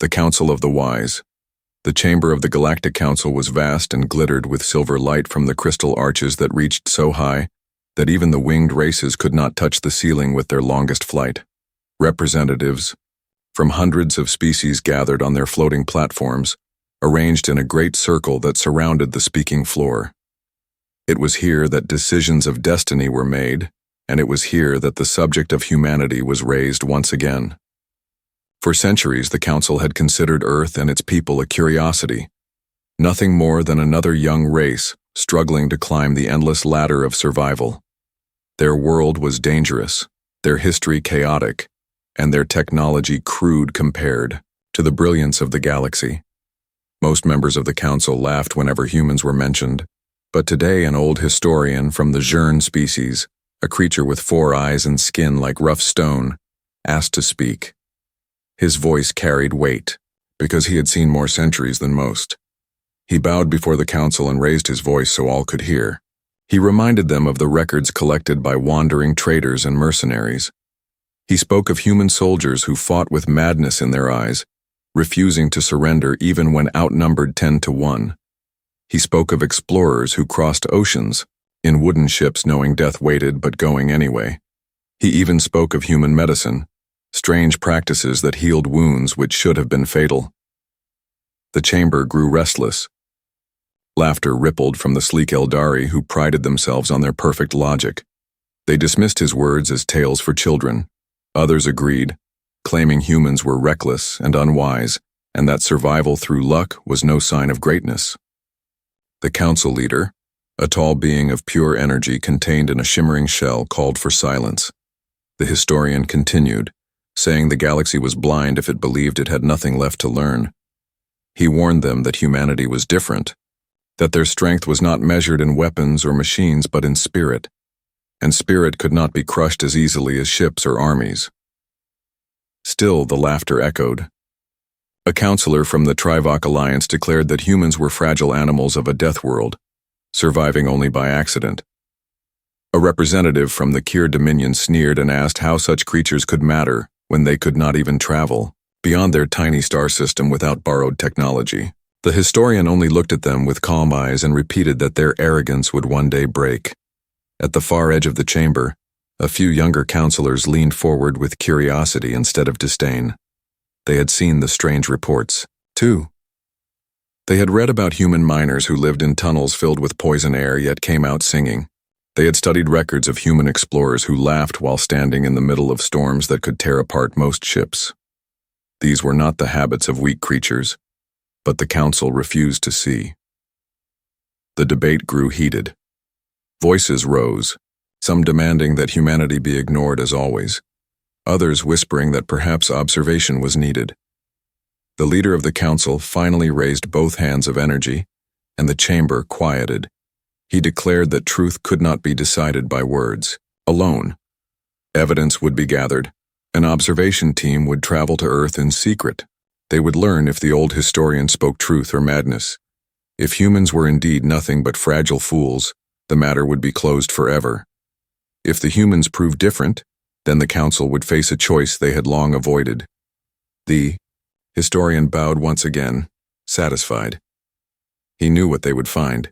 The Council of the Wise. The chamber of the Galactic Council was vast and glittered with silver light from the crystal arches that reached so high that even the winged races could not touch the ceiling with their longest flight. Representatives from hundreds of species gathered on their floating platforms, arranged in a great circle that surrounded the speaking floor. It was here that decisions of destiny were made, and it was here that the subject of humanity was raised once again. For centuries, the Council had considered Earth and its people a curiosity, nothing more than another young race struggling to climb the endless ladder of survival. Their world was dangerous, their history chaotic, and their technology crude compared to the brilliance of the galaxy. Most members of the Council laughed whenever humans were mentioned, but today an old historian from the Zhern species, a creature with 4 eyes and skin like rough stone, asked to speak. His voice carried weight, because he had seen more centuries than most. He bowed before the Council and raised his voice so all could hear. He reminded them of the records collected by wandering traders and mercenaries. He spoke of human soldiers who fought with madness in their eyes, refusing to surrender even when outnumbered 10-1. He spoke of explorers who crossed oceans, in wooden ships knowing death waited but going anyway. He even spoke of human medicine, strange practices that healed wounds which should have been fatal. The chamber grew restless. Laughter rippled from the sleek Eldari who prided themselves on their perfect logic. They dismissed his words as tales for children. Others agreed, claiming humans were reckless and unwise, and that survival through luck was no sign of greatness. The Council leader, a tall being of pure energy contained in a shimmering shell, called for silence. The historian continued, saying the galaxy was blind if it believed it had nothing left to learn. He warned them that humanity was different, that their strength was not measured in weapons or machines but in spirit, and spirit could not be crushed as easily as ships or armies. Still, the laughter echoed. A counselor from the Trivok Alliance declared that humans were fragile animals of a death world, surviving only by accident. A representative from the Kir Dominion sneered and asked how such creatures could matter when they could not even travel beyond their tiny star system without borrowed technology. The historian only looked at them with calm eyes and repeated that their arrogance would one day break. At the far edge of the chamber, a few younger counselors leaned forward with curiosity instead of disdain. They had seen the strange reports, too. They had read about human miners who lived in tunnels filled with poison air yet came out singing. They had studied records of human explorers who laughed while standing in the middle of storms that could tear apart most ships. These were not the habits of weak creatures, but the Council refused to see. The debate grew heated. Voices rose, some demanding that humanity be ignored as always, others whispering that perhaps observation was needed. The leader of the Council finally raised both hands of energy, and the chamber quieted. He declared that truth could not be decided by words alone. Evidence would be gathered. An observation team would travel to Earth in secret. They would learn if the old historian spoke truth or madness. If humans were indeed nothing but fragile fools, the matter would be closed forever. If the humans proved different, then the Council would face a choice they had long avoided. The historian bowed once again, satisfied. He knew what they would find.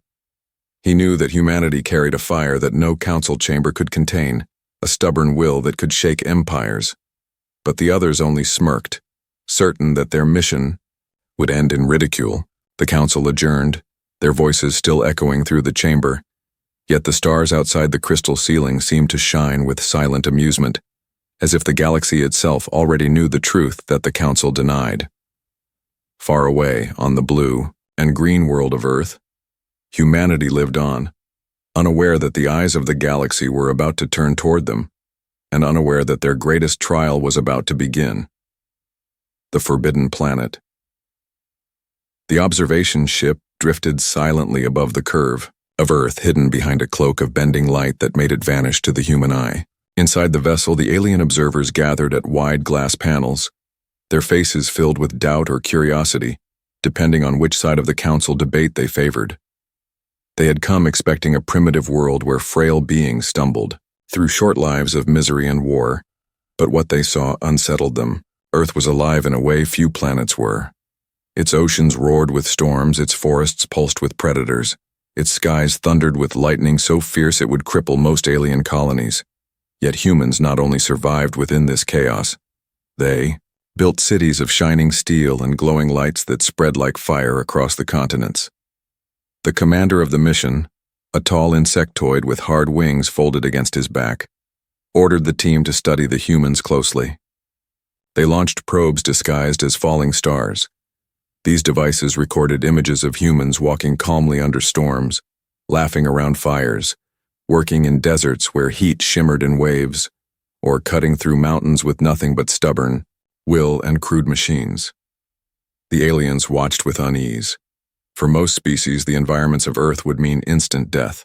He knew that humanity carried a fire that no Council chamber could contain, a stubborn will that could shake empires. But the others only smirked, certain that their mission would end in ridicule. The Council adjourned, their voices still echoing through the chamber. Yet the stars outside the crystal ceiling seemed to shine with silent amusement, as if the galaxy itself already knew the truth that the Council denied. Far away, on the blue and green world of Earth, humanity lived on, unaware that the eyes of the galaxy were about to turn toward them, and unaware that their greatest trial was about to begin. The Forbidden Planet. The observation ship drifted silently above the curve of Earth, hidden behind a cloak of bending light that made it vanish to the human eye. Inside the vessel, the alien observers gathered at wide glass panels, their faces filled with doubt or curiosity, depending on which side of the Council debate they favored. They had come expecting a primitive world where frail beings stumbled through short lives of misery and war, but what they saw unsettled them. Earth was alive in a way few planets were. Its oceans roared with storms, its forests pulsed with predators, its skies thundered with lightning so fierce it would cripple most alien colonies. Yet humans not only survived within this chaos, they built cities of shining steel and glowing lights that spread like fire across the continents. The commander of the mission, a tall insectoid with hard wings folded against his back, ordered the team to study the humans closely. They launched probes disguised as falling stars. These devices recorded images of humans walking calmly under storms, laughing around fires, working in deserts where heat shimmered in waves, or cutting through mountains with nothing but stubborn will and crude machines. The aliens watched with unease. For most species, the environments of Earth would mean instant death.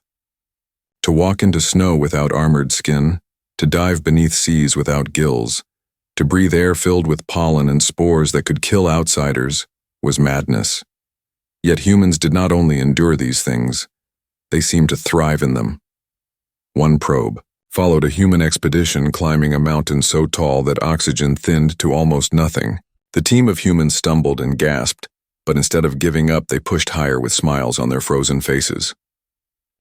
To walk into snow without armored skin, to dive beneath seas without gills, to breathe air filled with pollen and spores that could kill outsiders was madness. Yet humans did not only endure these things, they seemed to thrive in them. One probe followed a human expedition climbing a mountain so tall that oxygen thinned to almost nothing. The team of humans stumbled and gasped, but instead of giving up, they pushed higher with smiles on their frozen faces.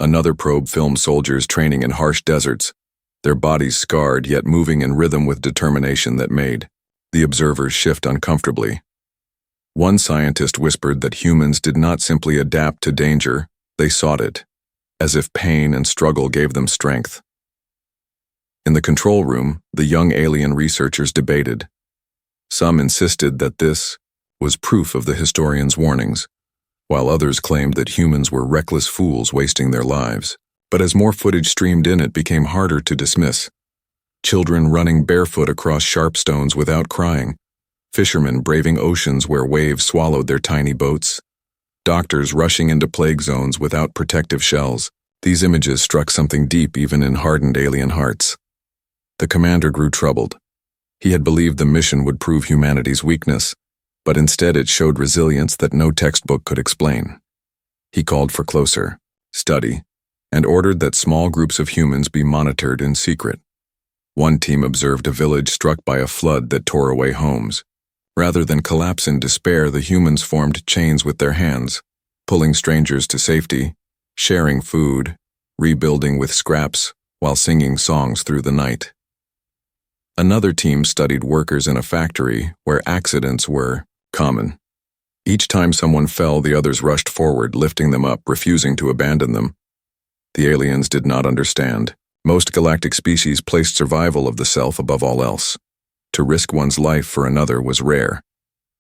Another probe filmed soldiers training in harsh deserts, their bodies scarred yet moving in rhythm with determination that made the observers shift uncomfortably. One scientist whispered that humans did not simply adapt to danger, they sought it, as if pain and struggle gave them strength. In the control room, the young alien researchers debated. Some insisted that this was proof of the historian's warnings, while others claimed that humans were reckless fools wasting their lives. But as more footage streamed in, it became harder to dismiss. Children running barefoot across sharp stones without crying, fishermen braving oceans where waves swallowed their tiny boats, doctors rushing into plague zones without protective shells. These images struck something deep even in hardened alien hearts. The commander grew troubled. He had believed the mission would prove humanity's weakness, but instead it showed resilience that no textbook could explain. He called for closer study and ordered that small groups of humans be monitored in secret. One team observed a village struck by a flood that tore away homes. Rather than collapse in despair, the humans formed chains with their hands, pulling strangers to safety, sharing food, rebuilding with scraps, while singing songs through the night. Another team studied workers in a factory where accidents were common. Each time someone fell, the others rushed forward, lifting them up, refusing to abandon them. The aliens did not understand. Most galactic species placed survival of the self above all else. To risk one's life for another was rare.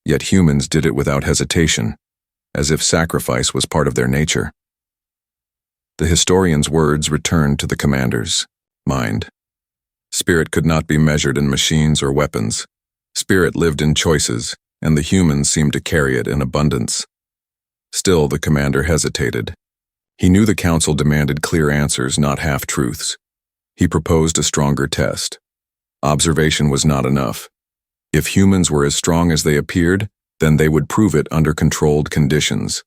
Yet humans did it without hesitation, as if sacrifice was part of their nature. The historian's words returned to the commander's mind. Spirit could not be measured in machines or weapons. Spirit lived in choices, and the humans seemed to carry it in abundance. Still, the commander hesitated. He knew the council demanded clear answers, not half-truths. He proposed a stronger test. Observation was not enough. If humans were as strong as they appeared, then they would prove it under controlled conditions.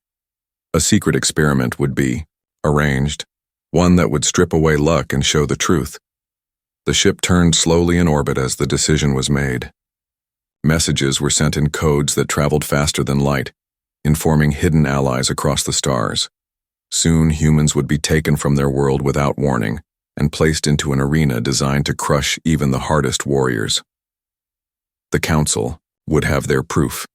A secret experiment would be arranged, one that would strip away luck and show the truth. The ship turned slowly in orbit as the decision was made. Messages were sent in codes that traveled faster than light, informing hidden allies across the stars. Soon, humans would be taken from their world without warning and placed into an arena designed to crush even the hardest warriors. The Council would have their proof,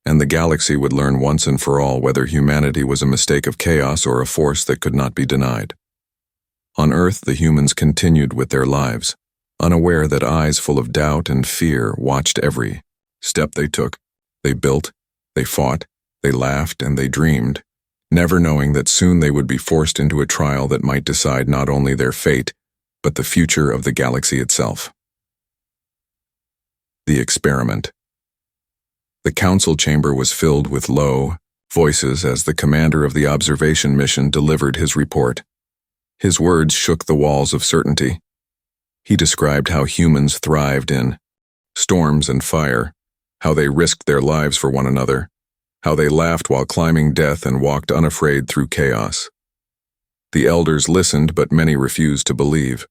and the galaxy would learn once and for all whether humanity was a mistake of chaos or a force that could not be denied. On Earth, the humans continued with their lives, unaware that eyes full of doubt and fear watched every step they took. They built, they fought, they laughed, and they dreamed, never knowing that soon they would be forced into a trial that might decide not only their fate, but the future of the galaxy itself. The experiment. The council chamber was filled with low voices as the commander of the observation mission delivered his report. His words shook the walls of certainty. He described how humans thrived in storms and fire, how they risked their lives for one another, how they laughed while climbing death and walked unafraid through chaos. The elders listened, but many refused to believe.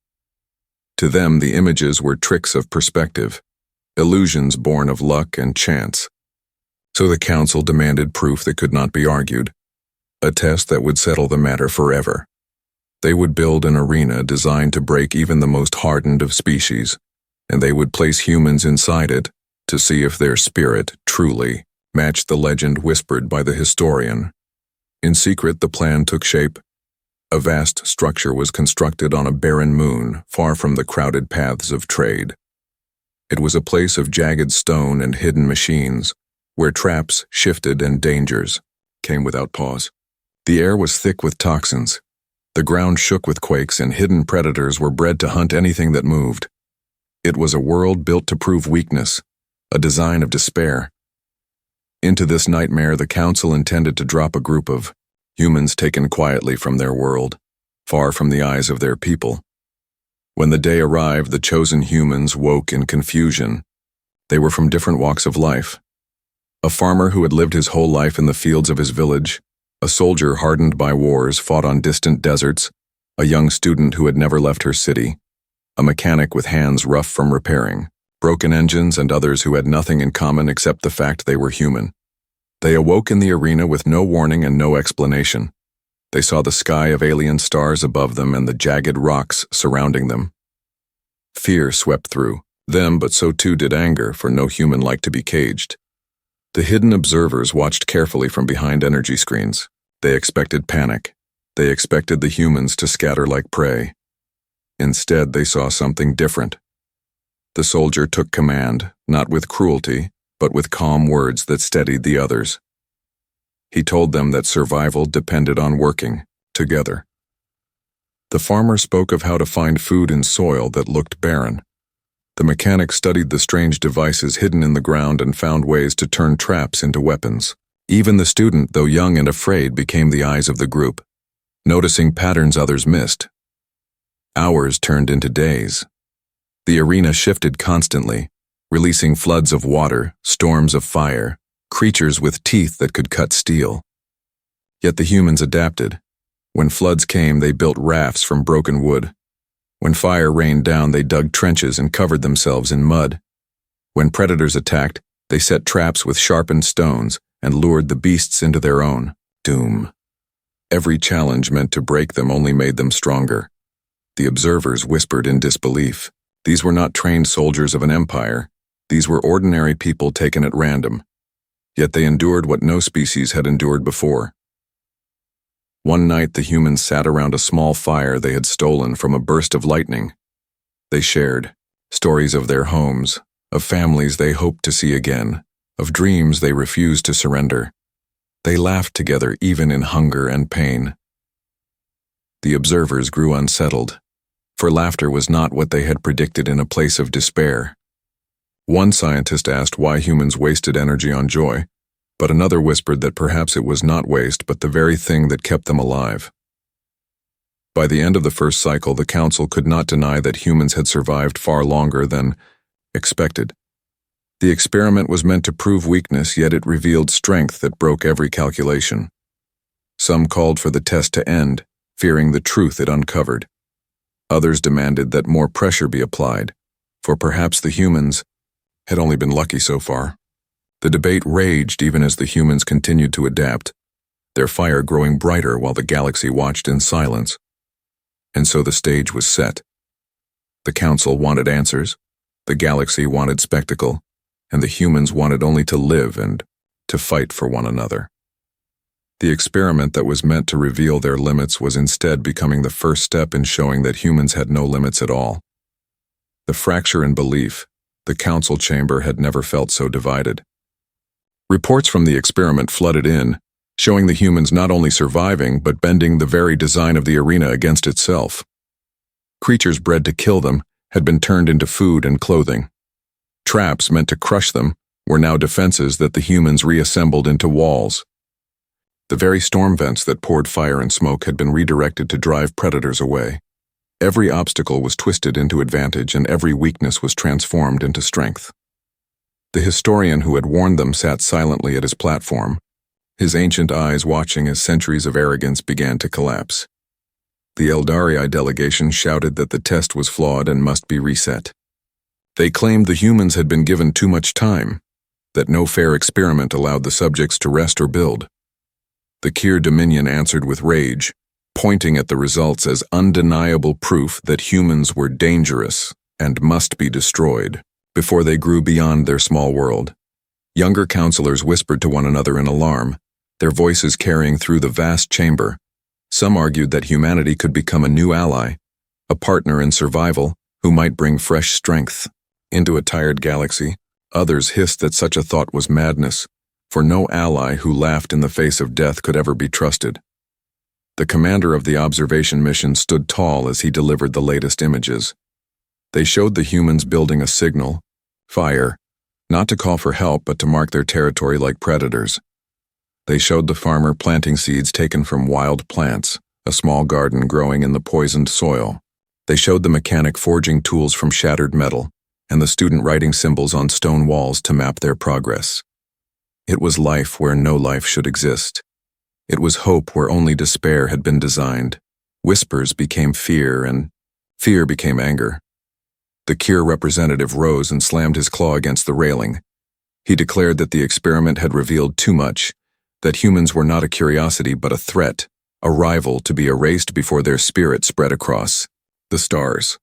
To them, the images were tricks of perspective, illusions born of luck and chance. So the council demanded proof that could not be argued, a test that would settle the matter forever. They would build an arena designed to break even the most hardened of species, and they would place humans inside it to see if their spirit truly matched the legend whispered by the historian. In secret, the plan took shape. A vast structure was constructed on a barren moon, far from the crowded paths of trade. It was a place of jagged stone and hidden machines, where traps, shifted, and dangers came without pause. The air was thick with toxins. The ground shook with quakes, and hidden predators were bred to hunt anything that moved. It was a world built to prove weakness, a design of despair. Into this nightmare, the council intended to drop a group of humans taken quietly from their world, far from the eyes of their people. When the day arrived, the chosen humans woke in confusion. They were from different walks of life. A farmer who had lived his whole life in the fields of his village, a soldier hardened by wars fought on distant deserts, a young student who had never left her city, a mechanic with hands rough from repairing broken engines, and others who had nothing in common except the fact they were human. They awoke in the arena with no warning and no explanation. They saw the sky of alien stars above them and the jagged rocks surrounding them. Fear swept through them, but so too did anger, for no human liked to be caged. The hidden observers watched carefully from behind energy screens. They expected panic. They expected the humans to scatter like prey. Instead, they saw something different. The soldier took command, not with cruelty, but with calm words that steadied the others. He told them that survival depended on working together. The farmer spoke of how to find food in soil that looked barren. The mechanic studied the strange devices hidden in the ground and found ways to turn traps into weapons. Even the student, though young and afraid, became the eyes of the group, noticing patterns others missed. Hours turned into days. The arena shifted constantly, releasing floods of water, storms of fire, creatures with teeth that could cut steel. Yet the humans adapted. When floods came, they built rafts from broken wood. When fire rained down, they dug trenches and covered themselves in mud. When predators attacked, they set traps with sharpened stones and lured the beasts into their own doom. Every challenge meant to break them only made them stronger. The observers whispered in disbelief. These were not trained soldiers of an empire. These were ordinary people taken at random. Yet they endured what no species had endured before. One night, the humans sat around a small fire they had stolen from a burst of lightning. They shared stories of their homes, of families they hoped to see again, of dreams they refused to surrender. They laughed together even in hunger and pain. The observers grew unsettled, for laughter was not what they had predicted in a place of despair. One scientist asked why humans wasted energy on joy, but another whispered that perhaps it was not waste but the very thing that kept them alive. By the end of the first cycle, the council could not deny that humans had survived far longer than expected. The experiment was meant to prove weakness, yet it revealed strength that broke every calculation. Some called for the test to end, fearing the truth it uncovered. Others demanded that more pressure be applied, for perhaps the humans had only been lucky so far. The debate raged even as the humans continued to adapt, their fire growing brighter while the galaxy watched in silence. And so the stage was set. The council wanted answers, the galaxy wanted spectacle, and the humans wanted only to live and to fight for one another. The experiment that was meant to reveal their limits was instead becoming the first step in showing that humans had no limits at all. The fracture in belief, the council chamber had never felt so divided. Reports from the experiment flooded in, showing the humans not only surviving but bending the very design of the arena against itself. Creatures bred to kill them had been turned into food and clothing. Traps meant to crush them were now defenses that the humans reassembled into walls. The very storm vents that poured fire and smoke had been redirected to drive predators away. Every obstacle was twisted into advantage, and every weakness was transformed into strength. The historian who had warned them sat silently at his platform, his ancient eyes watching as centuries of arrogance began to collapse. The Eldarii delegation shouted that the test was flawed and must be reset. They claimed the humans had been given too much time, that no fair experiment allowed the subjects to rest or build. The Kir Dominion answered with rage, pointing at the results as undeniable proof that humans were dangerous and must be destroyed before they grew beyond their small world. Younger counselors whispered to one another in alarm, their voices carrying through the vast chamber. Some argued that humanity could become a new ally, a partner in survival who might bring fresh strength into a tired galaxy. Others hissed that such a thought was madness, for no ally who laughed in the face of death could ever be trusted. The commander of the observation mission stood tall as he delivered the latest images. They showed the humans building a signal, fire, not to call for help but to mark their territory like predators. They showed the farmer planting seeds taken from wild plants, a small garden growing in the poisoned soil. They showed the mechanic forging tools from shattered metal, and the student writing symbols on stone walls to map their progress. It was life where no life should exist. It was hope where only despair had been designed. Whispers became fear, and fear became anger. The Kir representative rose and slammed his claw against the railing. He declared that the experiment had revealed too much, that humans were not a curiosity but a threat, a rival to be erased before their spirit spread across the stars.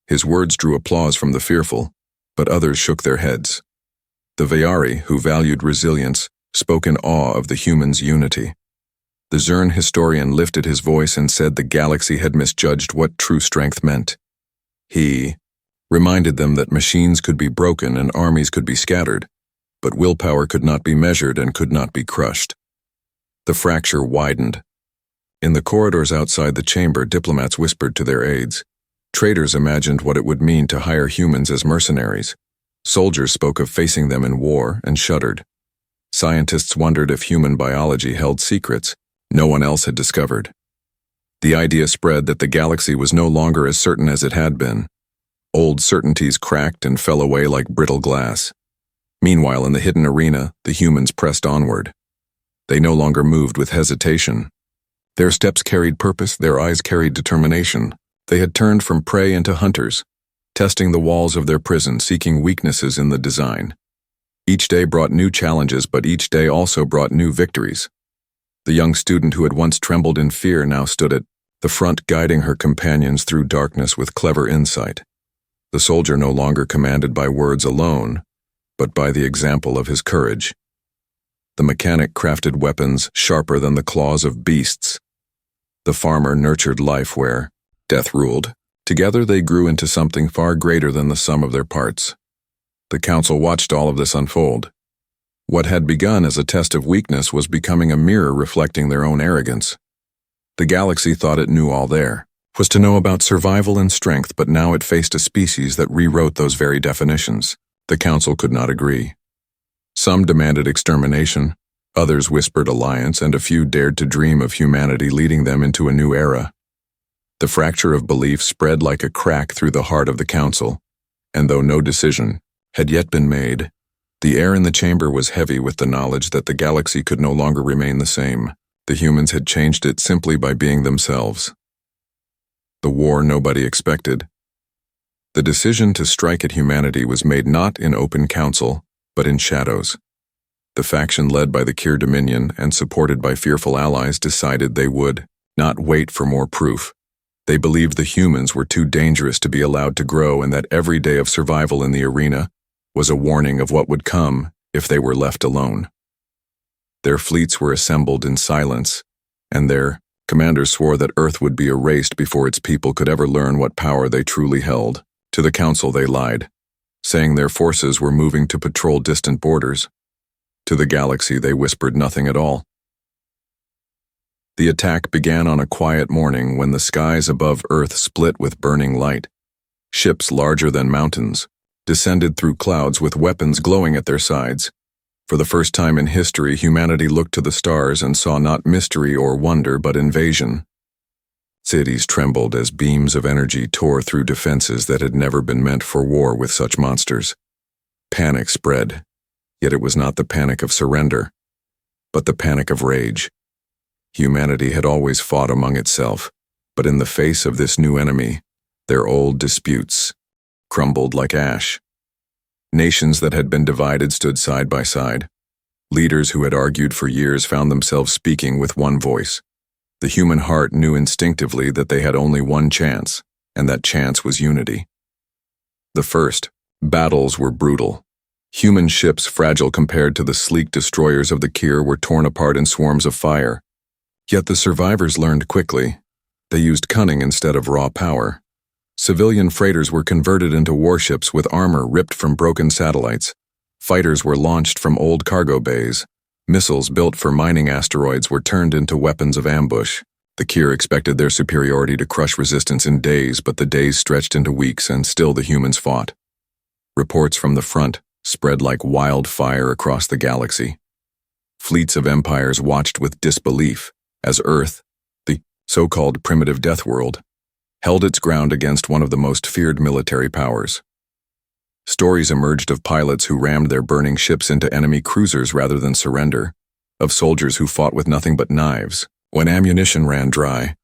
His words drew applause from the fearful, but others shook their heads. The Vayari, who valued resilience, spoke in awe of the humans' unity. The Zern historian lifted his voice and said the galaxy had misjudged what true strength meant. He reminded them that machines could be broken and armies could be scattered, but willpower could not be measured and could not be crushed. The fracture widened. In the corridors outside the chamber, diplomats whispered to their aides. Traders imagined what it would mean to hire humans as mercenaries. Soldiers spoke of facing them in war and shuddered. Scientists wondered if human biology held secrets no one else had discovered. The idea spread that the galaxy was no longer as certain as it had been. Old certainties cracked and fell away like brittle glass. Meanwhile, in the hidden arena, the humans pressed onward. They no longer moved with hesitation. Their steps carried purpose, their eyes carried determination. They had turned from prey into hunters, testing the walls of their prison, seeking weaknesses in the design. Each day brought new challenges, but each day also brought new victories. The young student who had once trembled in fear now stood at the front, guiding her companions through darkness with clever insight. The soldier no longer commanded by words alone, but by the example of his courage. The mechanic crafted weapons sharper than the claws of beasts. The farmer nurtured life where death ruled. Together they grew into something far greater than the sum of their parts. The council watched all of this unfold. What had begun as a test of weakness was becoming a mirror reflecting their own arrogance. The galaxy thought it knew all there, was to know about survival and strength, but now it faced a species that rewrote those very definitions. The council could not agree. Some demanded extermination, others whispered alliance, and a few dared to dream of humanity leading them into a new era. The fracture of belief spread like a crack through the heart of the council, and though no decision had yet been made, the air in the chamber was heavy with the knowledge that the galaxy could no longer remain the same. The humans had changed it simply by being themselves. The war nobody expected. The decision to strike at humanity was made not in open council, but in shadows. The faction led by the Kir Dominion and supported by fearful allies decided they would not wait for more proof. They believed the humans were too dangerous to be allowed to grow, and that every day of survival in the arena was a warning of what would come if they were left alone. Their fleets were assembled in silence, and their commanders swore that Earth would be erased before its people could ever learn what power they truly held. To the council they lied, saying their forces were moving to patrol distant borders. To the galaxy they whispered nothing at all. The attack began on a quiet morning when the skies above Earth split with burning light. Ships larger than mountains descended through clouds with weapons glowing at their sides. For the first time in history, humanity looked to the stars and saw not mystery or wonder, but invasion. Cities trembled as beams of energy tore through defenses that had never been meant for war with such monsters. Panic spread, yet it was not the panic of surrender, but the panic of rage. Humanity had always fought among itself, but in the face of this new enemy, their old disputes crumbled like ash. Nations that had been divided stood side by side. Leaders who had argued for years found themselves speaking with one voice. The human heart knew instinctively that they had only one chance, and that chance was unity. The first battles were brutal. Human ships, fragile compared to the sleek destroyers of the Kyr, were torn apart in swarms of fire. Yet the survivors learned quickly. They used cunning instead of raw power. Civilian freighters were converted into warships with armor ripped from broken satellites. Fighters were launched from old cargo bays. Missiles built for mining asteroids were turned into weapons of ambush. The Kyr expected their superiority to crush resistance in days, but the days stretched into weeks, and still the humans fought. Reports from the front spread like wildfire across the galaxy. Fleets of empires watched with disbelief as Earth, the so-called primitive death world, held its ground against one of the most feared military powers. Stories emerged of pilots who rammed their burning ships into enemy cruisers rather than surrender, of soldiers who fought with nothing but knives when ammunition ran dry,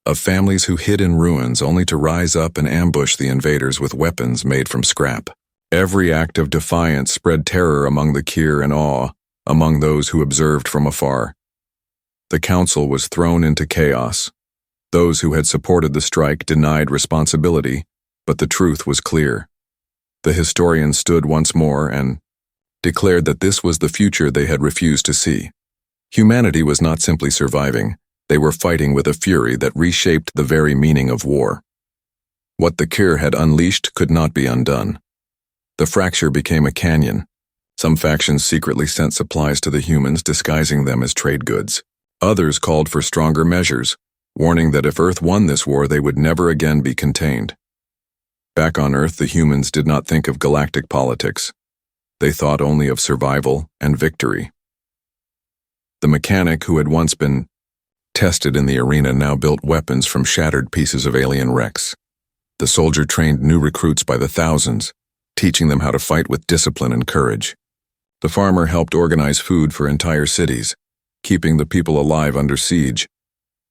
of families who hid in ruins only to rise up and ambush the invaders with weapons made from scrap. Every act of defiance spread terror among the Kyr and awe among those who observed from afar. The council was thrown into chaos. Those who had supported the strike denied responsibility, but the truth was clear. The historians stood once more and declared that this was the future they had refused to see. Humanity was not simply surviving, they were fighting with a fury that reshaped the very meaning of war. What the Kyr had unleashed could not be undone. The fracture became a canyon. Some factions secretly sent supplies to the humans, disguising them as trade goods. Others called for stronger measures, warning that if Earth won this war, they would never again be contained. Back on Earth, the humans did not think of galactic politics. They thought only of survival and victory. The mechanic who had once been tested in the arena now built weapons from shattered pieces of alien wrecks. The soldier trained new recruits by the thousands, teaching them how to fight with discipline and courage. The farmer helped organize food for entire cities, keeping the people alive under siege.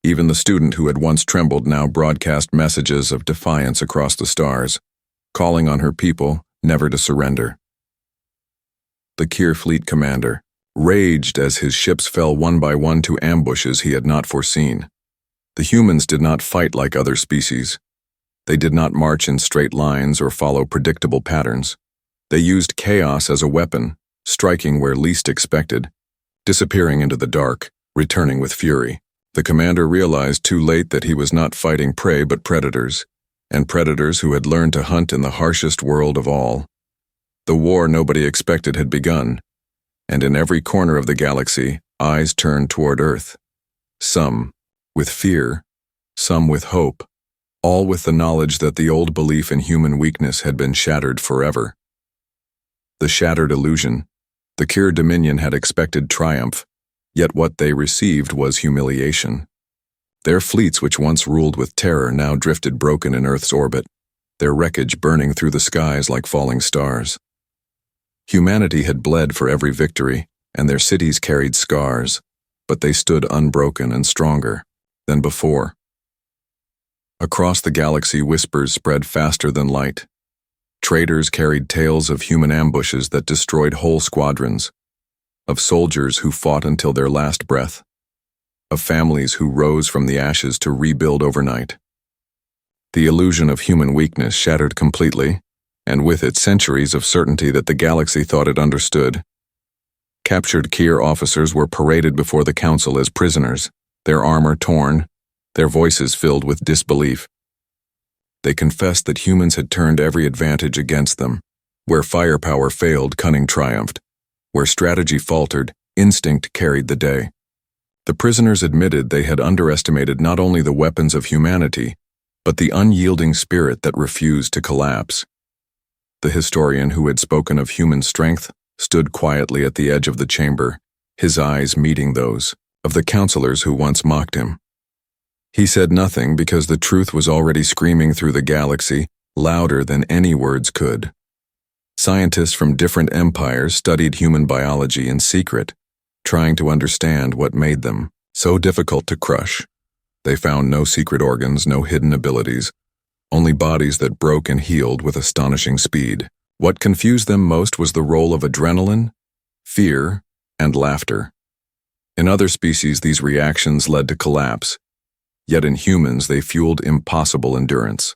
Even the student who had once trembled now broadcast messages of defiance across the stars, calling on her people never to surrender. The Kyr fleet commander raged as his ships fell one by one to ambushes he had not foreseen. The humans did not fight like other species. They did not march in straight lines or follow predictable patterns. They used chaos as a weapon, striking where least expected, disappearing into the dark, returning with fury. The commander realized too late that he was not fighting prey but predators, and predators who had learned to hunt in the harshest world of all. The war nobody expected had begun, and in every corner of the galaxy, eyes turned toward Earth. Some with fear, some with hope, all with the knowledge that the old belief in human weakness had been shattered forever. The shattered illusion. The Kyr Dominion had expected triumph, yet what they received was humiliation. Their fleets, which once ruled with terror, now drifted broken in Earth's orbit, their wreckage burning through the skies like falling stars. Humanity had bled for every victory, and their cities carried scars, but they stood unbroken and stronger than before. Across the galaxy, whispers spread faster than light. Traders carried tales of human ambushes that destroyed whole squadrons, of soldiers who fought until their last breath, of families who rose from the ashes to rebuild overnight. The illusion of human weakness shattered completely, and with it centuries of certainty that the galaxy thought it understood. Captured Kyr officers were paraded before the council as prisoners, their armor torn, their voices filled with disbelief. They confessed that humans had turned every advantage against them. Where firepower failed, cunning triumphed. Where strategy faltered, instinct carried the day. The prisoners admitted they had underestimated not only the weapons of humanity, but the unyielding spirit that refused to collapse. The historian who had spoken of human strength stood quietly at the edge of the chamber, his eyes meeting those of the counselors who once mocked him. He said nothing because the truth was already screaming through the galaxy, louder than any words could. Scientists from different empires studied human biology in secret, trying to understand what made them so difficult to crush. They found no secret organs, no hidden abilities, only bodies that broke and healed with astonishing speed. What confused them most was the role of adrenaline, fear, and laughter. In other species, these reactions led to collapse, yet in humans they fueled impossible endurance.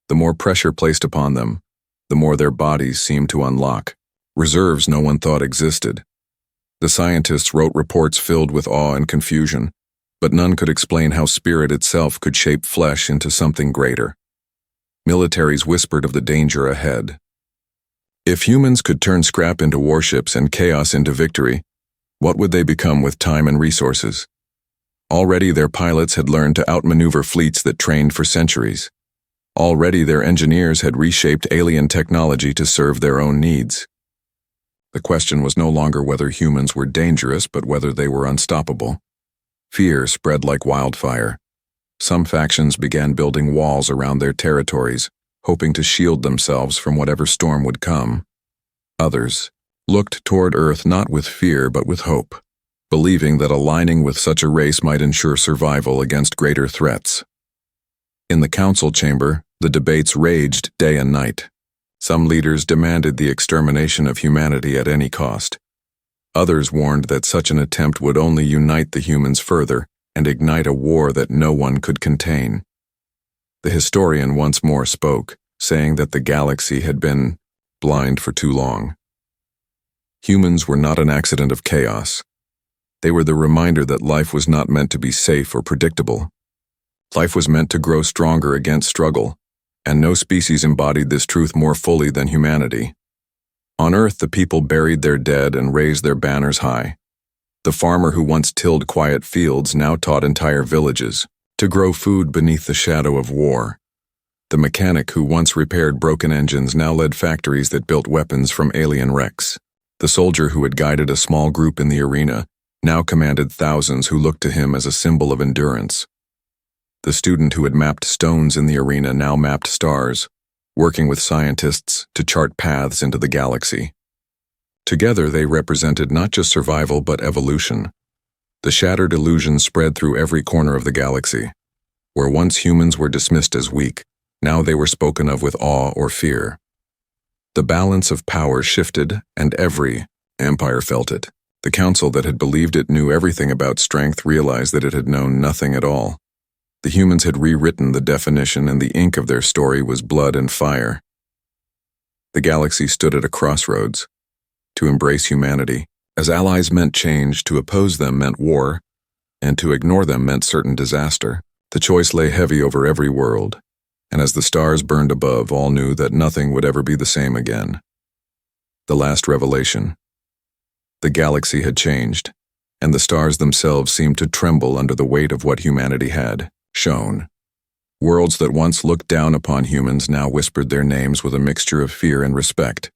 The more pressure placed upon them, the more their bodies seemed to unlock, reserves no one thought existed. The scientists wrote reports filled with awe and confusion, but none could explain how spirit itself could shape flesh into something greater. Militaries whispered of the danger ahead. If humans could turn scrap into warships and chaos into victory, what would they become with time and resources? Already their pilots had learned to outmaneuver fleets that trained for centuries. Already their engineers had reshaped alien technology to serve their own needs. The question was no longer whether humans were dangerous, but whether they were unstoppable. Fear spread like wildfire. Some factions began building walls around their territories, hoping to shield themselves from whatever storm would come. Others looked toward Earth not with fear but with hope, believing that aligning with such a race might ensure survival against greater threats. In the council chamber, the debates raged day and night. Some leaders demanded the extermination of humanity at any cost. Others warned that such an attempt would only unite the humans further and ignite a war that no one could contain. The historian once more spoke, saying that the galaxy had been blind for too long. Humans were not an accident of chaos. They were the reminder that life was not meant to be safe or predictable. Life was meant to grow stronger against struggle, and no species embodied this truth more fully than humanity. On Earth, the people buried their dead and raised their banners high. The farmer who once tilled quiet fields now taught entire villages to grow food beneath the shadow of war. The mechanic who once repaired broken engines now led factories that built weapons from alien wrecks. The soldier who had guided a small group in the arena now commanded thousands who looked to him as a symbol of endurance. The student who had mapped stones in the arena now mapped stars, working with scientists to chart paths into the galaxy. Together they represented not just survival but evolution. The shattered illusion spread through every corner of the galaxy. Where once humans were dismissed as weak, now they were spoken of with awe or fear. The balance of power shifted, and every empire felt it. The council that had believed it knew everything about strength realized that it had known nothing at all. The humans had rewritten the definition, and the ink of their story was blood and fire. The galaxy stood at a crossroads. To embrace humanity as allies meant change, to oppose them meant war, and to ignore them meant certain disaster. The choice lay heavy over every world, and as the stars burned above, all knew that nothing would ever be the same again. The last revelation. The galaxy had changed, and the stars themselves seemed to tremble under the weight of what humanity had shown. Worlds that once looked down upon humans now whispered their names with a mixture of fear and respect.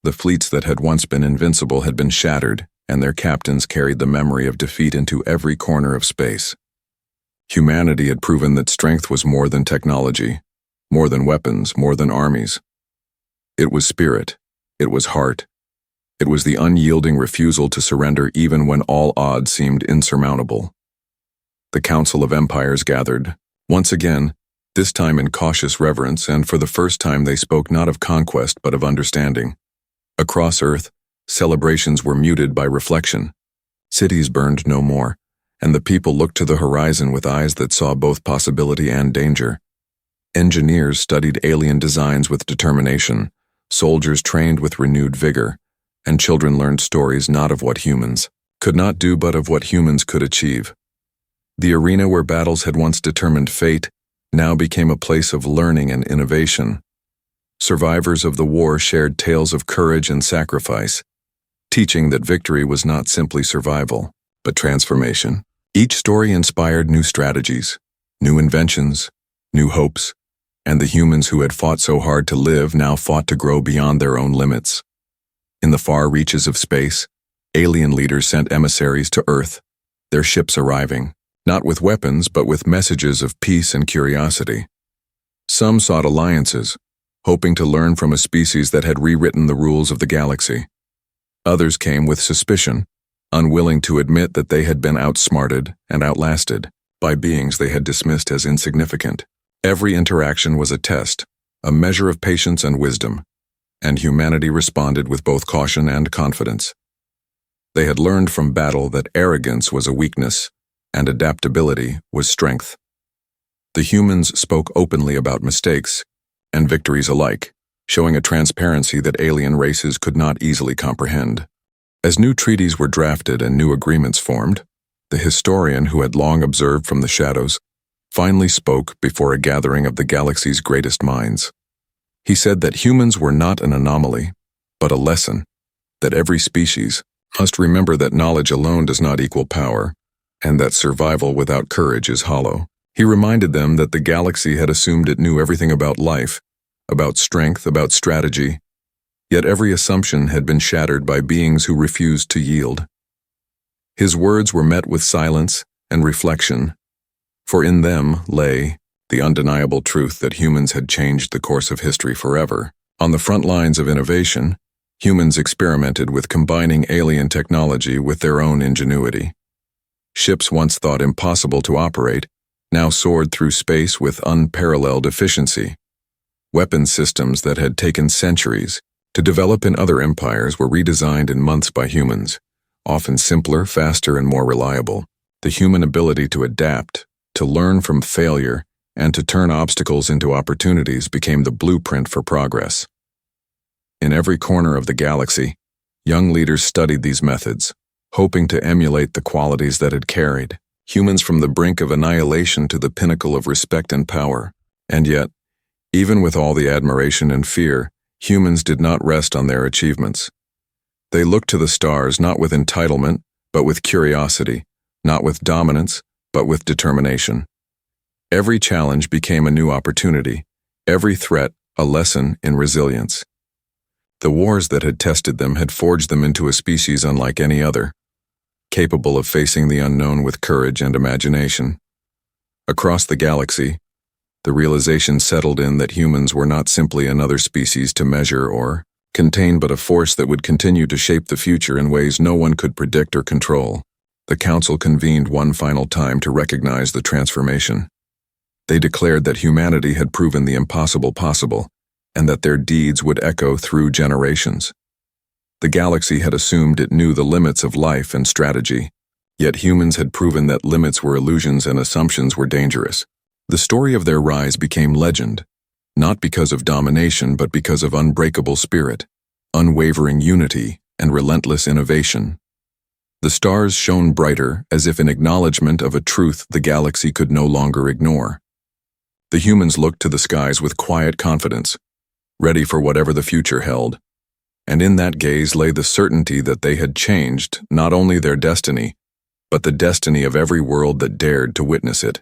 The fleets that had once been invincible had been shattered, and their captains carried the memory of defeat into every corner of space. Humanity had proven that strength was more than technology, more than weapons, more than armies. It was spirit, it was heart, it was the unyielding refusal to surrender even when all odds seemed insurmountable. The Council of Empires gathered, once again, this time in cautious reverence, and for the first time they spoke not of conquest but of understanding. Across Earth, celebrations were muted by reflection. Cities burned no more, and the people looked to the horizon with eyes that saw both possibility and danger. Engineers studied alien designs with determination, soldiers trained with renewed vigor, and children learned stories not of what humans could not do but of what humans could achieve. The arena where battles had once determined fate now became a place of learning and innovation. Survivors of the war shared tales of courage and sacrifice, teaching that victory was not simply survival, but transformation. Each story inspired new strategies, new inventions, new hopes, and the humans who had fought so hard to live now fought to grow beyond their own limits. In the far reaches of space, alien leaders sent emissaries to Earth, their ships arriving, not with weapons but with messages of peace and curiosity. Some sought alliances, hoping to learn from a species that had rewritten the rules of the galaxy. Others came with suspicion, unwilling to admit that they had been outsmarted and outlasted by beings they had dismissed as insignificant. Every interaction was a test, a measure of patience and wisdom, and humanity responded with both caution and confidence. They had learned from battle that arrogance was a weakness, and adaptability was strength. The humans spoke openly about mistakes and victories alike, showing a transparency that alien races could not easily comprehend. As new treaties were drafted and new agreements formed, the historian who had long observed from the shadows finally spoke before a gathering of the galaxy's greatest minds. He said that humans were not an anomaly, but a lesson, that every species must remember that knowledge alone does not equal power, and that survival without courage is hollow. He reminded them that the galaxy had assumed it knew everything about life, about strength, about strategy, yet every assumption had been shattered by beings who refused to yield. His words were met with silence and reflection, for in them lay the undeniable truth that humans had changed the course of history forever. On the front lines of innovation, humans experimented with combining alien technology with their own ingenuity. Ships once thought impossible to operate now soared through space with unparalleled efficiency. Weapon systems that had taken centuries to develop in other empires were redesigned in months by humans, often simpler, faster, and more reliable. The human ability to adapt, to learn from failure, and to turn obstacles into opportunities became the blueprint for progress. In every corner of the galaxy, young leaders studied these methods, hoping to emulate the qualities that had carried humans from the brink of annihilation to the pinnacle of respect and power. And yet, even with all the admiration and fear, humans did not rest on their achievements. They looked to the stars not with entitlement, but with curiosity, not with dominance, but with determination. Every challenge became a new opportunity, every threat a lesson in resilience. The wars that had tested them had forged them into a species unlike any other, capable of facing the unknown with courage and imagination. Across the galaxy, the realization settled in that humans were not simply another species to measure or contain, but a force that would continue to shape the future in ways no one could predict or control. The Council convened one final time to recognize the transformation. They declared that humanity had proven the impossible possible, and that their deeds would echo through generations. The galaxy had assumed it knew the limits of life and strategy, yet humans had proven that limits were illusions and assumptions were dangerous. The story of their rise became legend, not because of domination but because of unbreakable spirit, unwavering unity, and relentless innovation. The stars shone brighter as if in acknowledgement of a truth the galaxy could no longer ignore. The humans looked to the skies with quiet confidence, ready for whatever the future held. And in that gaze lay the certainty that they had changed not only their destiny, but the destiny of every world that dared to witness it.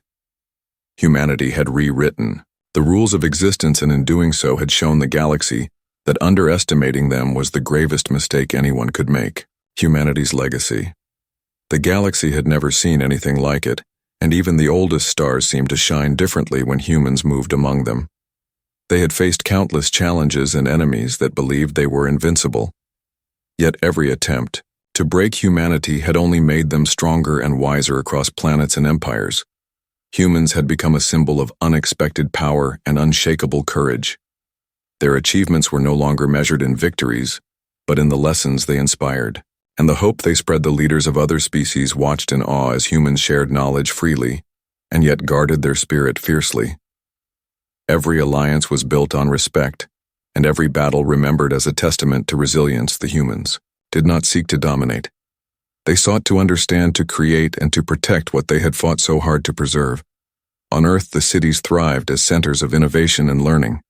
Humanity had rewritten the rules of existence, and in doing so had shown the galaxy that underestimating them was the gravest mistake anyone could make. Humanity's legacy. The galaxy had never seen anything like it, and even the oldest stars seemed to shine differently when humans moved among them. They had faced countless challenges and enemies that believed they were invincible. Yet every attempt to break humanity had only made them stronger and wiser across planets and empires. Humans had become a symbol of unexpected power and unshakable courage. Their achievements were no longer measured in victories, but in the lessons they inspired, and the hope they spread. The leaders of other species watched in awe as humans shared knowledge freely, and yet guarded their spirit fiercely. Every alliance was built on respect, and every battle remembered as a testament to resilience. The humans did not seek to dominate. They sought to understand, to create, and to protect what they had fought so hard to preserve. On Earth, the cities thrived as centers of innovation and learning.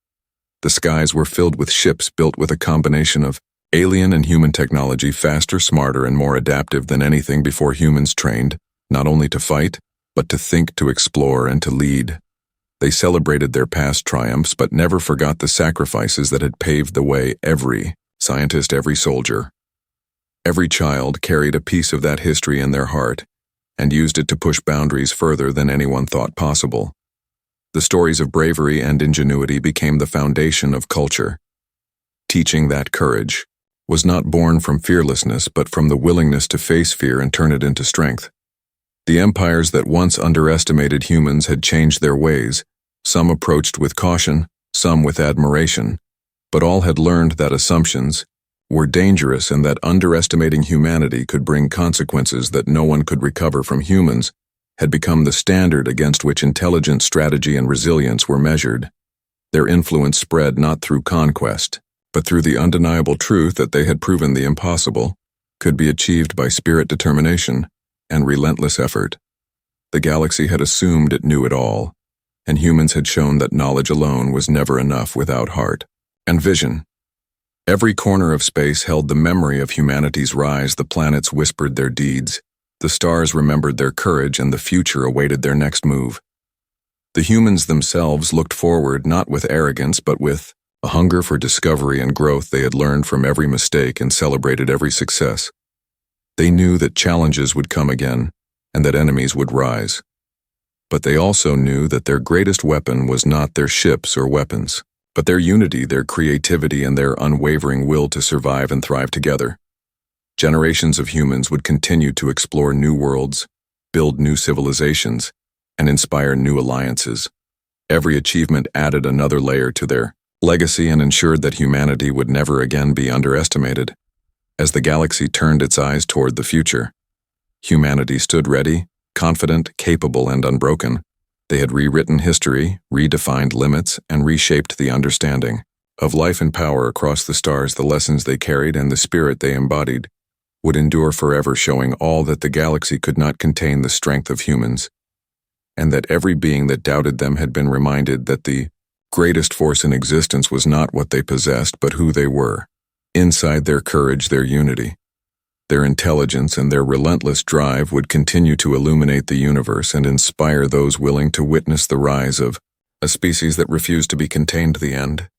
The skies were filled with ships built with a combination of alien and human technology, faster, smarter, and more adaptive than anything before. Humans trained, not only to fight, but to think, to explore, and to lead. They celebrated their past triumphs, but never forgot the sacrifices that had paved the way. Every scientist, every soldier, every child carried a piece of that history in their heart, and used it to push boundaries further than anyone thought possible. The stories of bravery and ingenuity became the foundation of culture, teaching that courage was not born from fearlessness but from the willingness to face fear and turn it into strength. The empires that once underestimated humans had changed their ways, Some approached with caution, some with admiration, but all had learned that assumptions were dangerous and that underestimating humanity could bring consequences that no one could recover from. Humans had become the standard against which intelligent strategy and resilience were measured. Their influence spread not through conquest, but through the undeniable truth that they had proven the impossible could be achieved by spirit determination and relentless effort. The galaxy had assumed it knew it all, and humans had shown that knowledge alone was never enough without heart and vision. Every corner of space held the memory of humanity's rise. The planets whispered their deeds, the stars remembered their courage, and the future awaited their next move. The humans themselves looked forward not with arrogance but with a hunger for discovery and growth. They had learned from every mistake and celebrated every success. They knew that challenges would come again and that enemies would rise. But they also knew that their greatest weapon was not their ships or weapons, but their unity, their creativity, and their unwavering will to survive and thrive together. Generations of humans would continue to explore new worlds, build new civilizations, and inspire new alliances. Every achievement added another layer to their legacy and ensured that humanity would never again be underestimated. As the galaxy turned its eyes toward the future, humanity stood ready, confident, capable, and unbroken. They had rewritten history, redefined limits, and reshaped the understanding of life and power across the stars. The lessons they carried and the spirit they embodied would endure forever, showing all that the galaxy could not contain the strength of humans, and that every being that doubted them had been reminded that the greatest force in existence was not what they possessed, but who they were. Inside their courage, their unity, their intelligence, and their relentless drive would continue to illuminate the universe and inspire those willing to witness the rise of a species that refused to be contained. The end.